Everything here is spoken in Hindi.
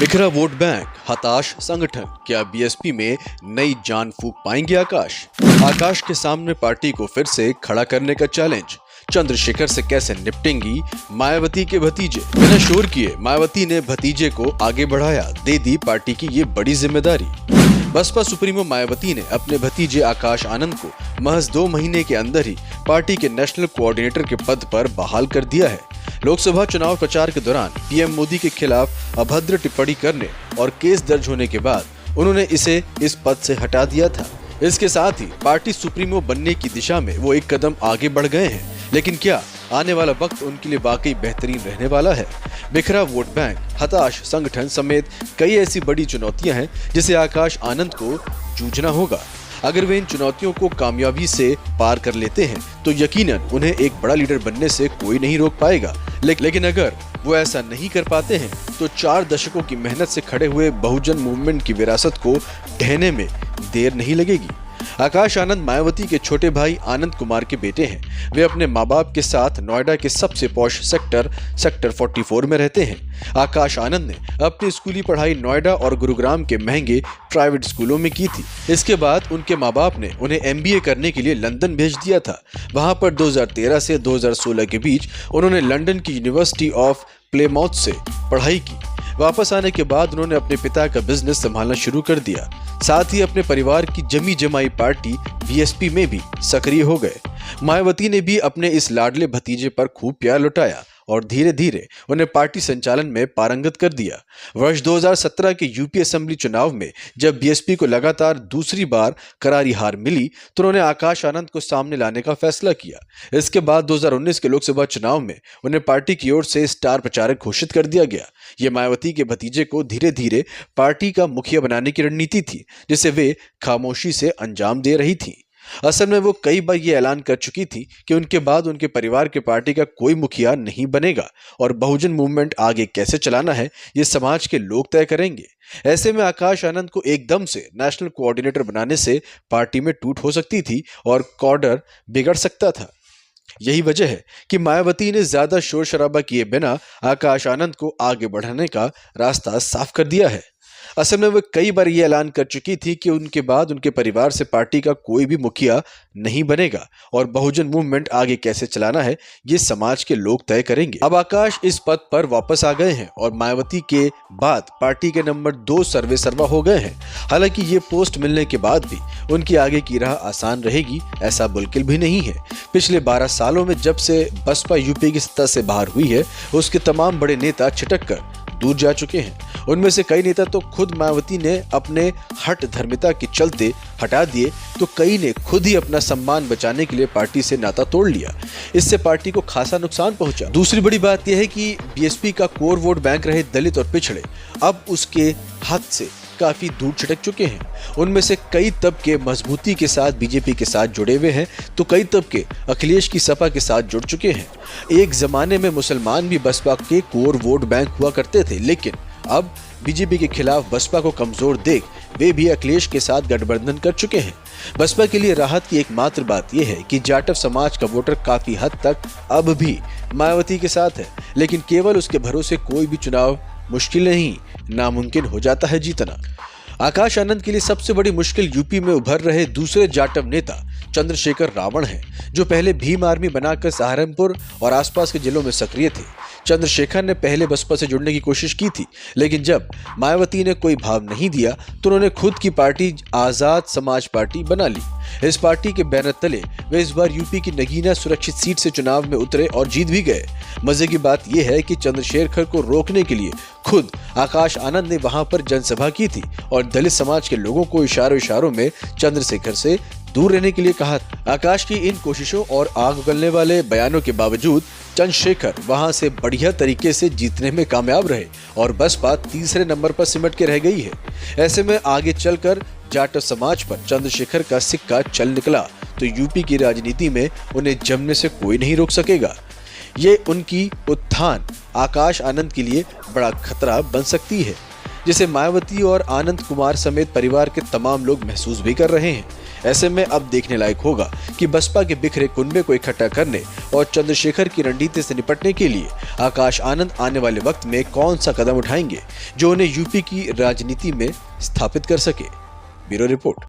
बिखरा वोट बैंक, हताश संगठन, क्या बीएसपी में नई जान फूंक पाएंगे आकाश? आकाश के सामने पार्टी को फिर से खड़ा करने का चैलेंज। चंद्रशेखर से कैसे निपटेंगी मायावती के भतीजे? बिना शोर किए मायावती ने भतीजे को आगे बढ़ाया, दे दी पार्टी की ये बड़ी जिम्मेदारी। बसपा सुप्रीमो मायावती ने अपने भतीजे आकाश आनंद को महज 2 महीने के अंदर ही पार्टी के नेशनल कोऑर्डिनेटर के पद पर बहाल कर दिया है। लोकसभा चुनाव प्रचार के दौरान पीएम मोदी के खिलाफ अभद्र टिप्पणी करने और केस दर्ज होने के बाद उन्होंने इसे इस पद से हटा दिया था। इसके साथ ही पार्टी सुप्रीमो बनने की दिशा में वो एक कदम आगे बढ़ गए हैं। लेकिन क्या आने वाला वक्त उनके लिए वाकई बेहतरीन रहने वाला है? बिखरा वोट बैंक, हताश संगठन समेत कई ऐसी बड़ी चुनौतियां हैं जिसे आकाश आनंद को जूझना होगा। अगर वे इन चुनौतियों को कामयाबी से पार कर लेते हैं तो यकीनन उन्हें एक बड़ा लीडर बनने से कोई नहीं रोक पाएगा। लेकिन अगर वो ऐसा नहीं कर पाते हैं तो 4 दशकों की मेहनत से खड़े हुए बहुजन मूवमेंट की विरासत को ढहने में देर नहीं लगेगी। आकाश आनंद मायावती के छोटे भाई आनंद कुमार के बेटे हैं। वे अपने माँ बाप के साथ नोएडा के सबसे पॉश सेक्टर 44 में रहते हैं। आकाश आनंद ने अपनी स्कूली पढ़ाई नोएडा और गुरुग्राम के महंगे प्राइवेट स्कूलों में की थी। इसके बाद उनके माँ बाप ने उन्हें MBA करने के लिए लंदन भेज दिया था। वहां पर 2013 से 2016 के बीच उन्होंने लंदन की यूनिवर्सिटी ऑफ प्लेमाउथ से पढ़ाई की। वापस आने के बाद उन्होंने अपने पिता का बिजनेस संभालना शुरू कर दिया। साथ ही अपने परिवार की जमी जमाई पार्टी बीएसपी में भी सक्रिय हो गए। मायावती ने भी अपने इस लाडले भतीजे पर खूब प्यार लुटाया और धीरे धीरे उन्हें पार्टी संचालन में पारंगत कर दिया। वर्ष 2017 के यूपी असेंबली चुनाव में जब बीएसपी को लगातार दूसरी बार करारी हार मिली तो उन्होंने आकाश आनंद को सामने लाने का फैसला किया। इसके बाद 2019 के लोकसभा चुनाव में उन्हें पार्टी की ओर से स्टार प्रचारक घोषित कर दिया गया। ये मायावती के भतीजे को धीरे धीरे पार्टी का मुखिया बनाने की रणनीति थी, जिसे वे खामोशी से अंजाम दे रही थी। असल में वो कई बार ये ऐलान कर चुकी थी कि उनके बाद उनके परिवार के पार्टी का कोई मुखिया नहीं बनेगा और बहुजन मूवमेंट आगे कैसे चलाना है ये समाज के लोग तय करेंगे। ऐसे में आकाश आनंद को एकदम से नेशनल कोऑर्डिनेटर बनाने से पार्टी में टूट हो सकती थी और कॉर्डर बिगड़ सकता था। यही वजह है कि मायावती ने ज्यादा शोर शराबा किए बिना आकाश आनंद को आगे बढ़ाने का रास्ता साफ कर दिया है। असल में वे कई बार ये ऐलान कर चुकी थी कि उनके बाद उनके परिवार से पार्टी का कोई भी मुखिया नहीं बनेगा और बहुजन मूवमेंट आगे कैसे चलाना है ये समाज के लोग तय करेंगे। अब आकाश इस पद पर वापस आ गए हैं और मायावती के बाद पार्टी के नंबर 2 सर्वे सर्वा हो गए हैं। हालांकि ये पोस्ट मिलने के बाद भी उनकी आगे की राह आसान रहेगी ऐसा बिल्कुल भी नहीं है। पिछले 12 सालों में जब से बसपा यूपी की सत्ता से बाहर हुई है उसके तमाम बड़े नेता छिटक कर दूर जा चुके हैं। उनमें से कई नेता तो खुद मायावती ने अपने हट धर्मिता के चलते हटा दिए तो कई ने खुद ही अपना सम्मान बचाने के लिए पार्टी से नाता तोड़ लिया। इससे पार्टी को खासा नुकसान पहुंचा। दूसरी बड़ी बात यह है कि बीएसपी का कोर वोट बैंक रहे दलित और पिछड़े अब उसके हाथ से काफी दूर छिटक चुके हैं। उनमें से कई तबके मजबूती के साथ बीजेपी के साथ जुड़े हुए हैं तो कई तबके अखिलेश की सपा के साथ जुड़ चुके हैं। एक जमाने में मुसलमान भी बसपा के कोर वोट बैंक हुआ करते थे, लेकिन अब बीजेपी के खिलाफ बसपा को कमजोर देख वे भी अखिलेश के साथ गठबंधन कर चुके हैं। बसपा के लिए राहत की एकमात्र बात यह है कि जाटव समाज का वोटर काफी हद तक अब भी मायावती के साथ है, लेकिन केवल उसके भरोसे कोई भी चुनाव मुश्किल नहीं नामुमकिन हो जाता है जीतना। आकाश आनंद के लिए सबसे बड़ी मुश्किल यूपी में उभर रहे दूसरे जाटव नेता चंद्रशेखर रावण हैं, जो पहले भीम आर्मी बनाकर सहारनपुर और आसपास के जिलों में सक्रिय थे। चंद्रशेखर ने पहले बसपा से जुड़ने की कोशिश की थी, लेकिन जब मायावती ने कोई भाव नहीं दिया तो उन्होंने खुद की पार्टी आजाद समाज पार्टी बना ली। इस पार्टी के बैनर तले वे इस बार यूपी की नगीना सुरक्षित सीट से चुनाव में उतरे और जीत भी गए। मजे की बात यह है कि चंद्रशेखर को रोकने के लिए खुद आकाश आनंद ने वहां पर जनसभा की थी और दलित समाज के लोगों को इशारों में चंद्रशेखर से दूर रहने के लिए कहा। आकाश की इन कोशिशों और आग उगलने वाले बयानों के बावजूद चंद्रशेखर वहां से बढ़िया तरीके से जीतने में कामयाब रहे और बसपा तीसरे नंबर पर सिमट के रह गई है। ऐसे में आगे चलकर जाटव समाज पर चंद्रशेखर का सिक्का चल निकला तो यूपी की राजनीति में उन्हें जमने से कोई नहीं रोक सकेगा। ये उनकी उत्थान आकाश आनंद के लिए बड़ा खतरा बन सकती है, जिसे मायावती और आनंद कुमार समेत परिवार के तमाम लोग महसूस भी कर रहे हैं। ऐसे में अब देखने लायक होगा कि बसपा के बिखरे कुनबे को इकट्ठा करने और चंद्रशेखर की रणनीति से निपटने के लिए आकाश आनंद आने वाले वक्त में कौन सा कदम उठाएंगे जो उन्हें यूपी की राजनीति में स्थापित कर सके। Bureau report.